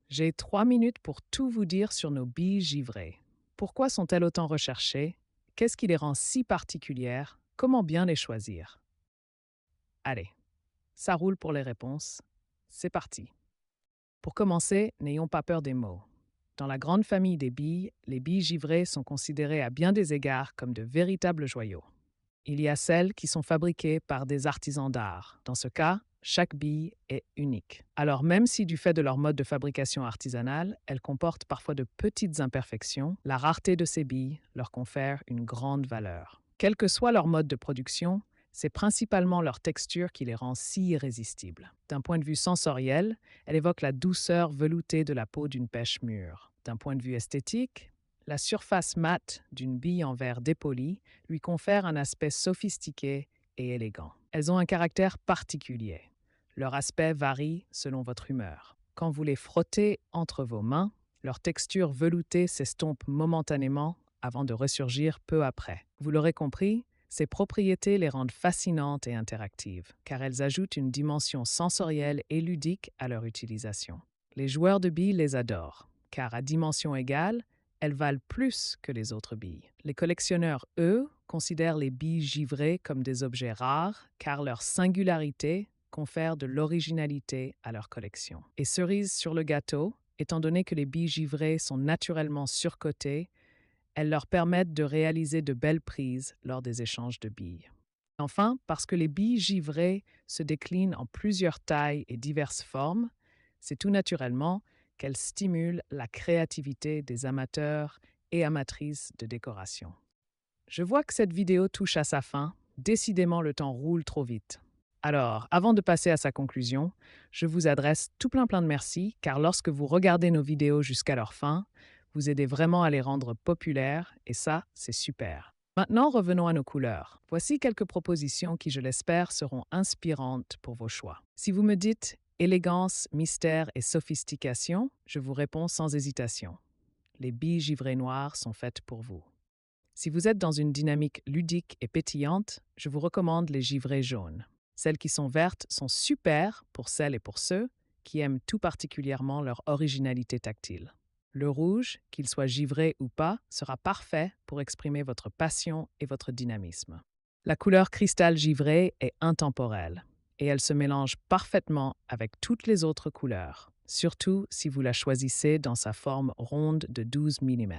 J'ai 3 minutes pour tout vous dire sur nos billes givrées. Pourquoi sont-elles autant recherchées? Qu'est-ce qui les rend si particulières? Comment bien les choisir? Allez, ça roule pour les réponses. C'est parti. Pour commencer, n'ayons pas peur des mots. Dans la grande famille des billes, les billes givrées sont considérées à bien des égards comme de véritables joyaux. Il y a celles qui sont fabriquées par des artisans d'art. Dans ce cas, chaque bille est unique. Alors même si du fait de leur mode de fabrication artisanale, elles comportent parfois de petites imperfections, la rareté de ces billes leur confère une grande valeur. Quel que soit leur mode de production, c'est principalement leur texture qui les rend si irrésistibles. D'un point de vue sensoriel, elle évoque la douceur veloutée de la peau d'une pêche mûre. D'un point de vue esthétique, la surface mate d'une bille en verre dépoli lui confère un aspect sophistiqué et élégant. Elles ont un caractère particulier. Leur aspect varie selon votre humeur. Quand vous les frottez entre vos mains, leur texture veloutée s'estompe momentanément avant de ressurgir peu après. Vous l'aurez compris, ces propriétés les rendent fascinantes et interactives, car elles ajoutent une dimension sensorielle et ludique à leur utilisation. Les joueurs de billes les adorent, car à dimension égale, elles valent plus que les autres billes. Les collectionneurs, eux, considèrent les billes givrées comme des objets rares, car leur singularité confère de l'originalité à leur collection. Et cerise sur le gâteau, étant donné que les billes givrées sont naturellement surcotées, elles leur permettent de réaliser de belles prises lors des échanges de billes. Enfin, parce que les billes givrées se déclinent en plusieurs tailles et diverses formes, c'est tout naturellement qu'elles stimulent la créativité des amateurs et amatrices de décoration. Je vois que cette vidéo touche à sa fin. Décidément, le temps roule trop vite. Alors, avant de passer à sa conclusion, je vous adresse tout plein de merci, car lorsque vous regardez nos vidéos jusqu'à leur fin, vous aidez vraiment à les rendre populaires, et ça, c'est super. Maintenant, revenons à nos couleurs. Voici quelques propositions qui, je l'espère, seront inspirantes pour vos choix. Si vous me dites élégance, mystère et sophistication, je vous réponds sans hésitation. Les billes givrées noires sont faites pour vous. Si vous êtes dans une dynamique ludique et pétillante, je vous recommande les givrées jaunes. Celles qui sont vertes sont super pour celles et pour ceux qui aiment tout particulièrement leur originalité tactile. Le rouge, qu'il soit givré ou pas, sera parfait pour exprimer votre passion et votre dynamisme. La couleur cristal givré est intemporelle et elle se mélange parfaitement avec toutes les autres couleurs, surtout si vous la choisissez dans sa forme ronde de 12 mm.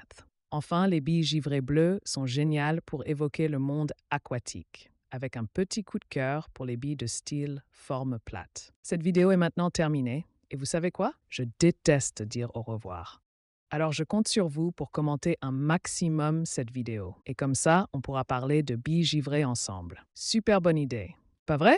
Enfin, les billes givrées bleues sont géniales pour évoquer le monde aquatique, avec un petit coup de cœur pour les billes de style forme plate. Cette vidéo est maintenant terminée, et vous savez quoi? Je déteste dire au revoir. Alors je compte sur vous pour commenter un maximum cette vidéo, et comme ça, on pourra parler de billes givrées ensemble. Super bonne idée, pas vrai?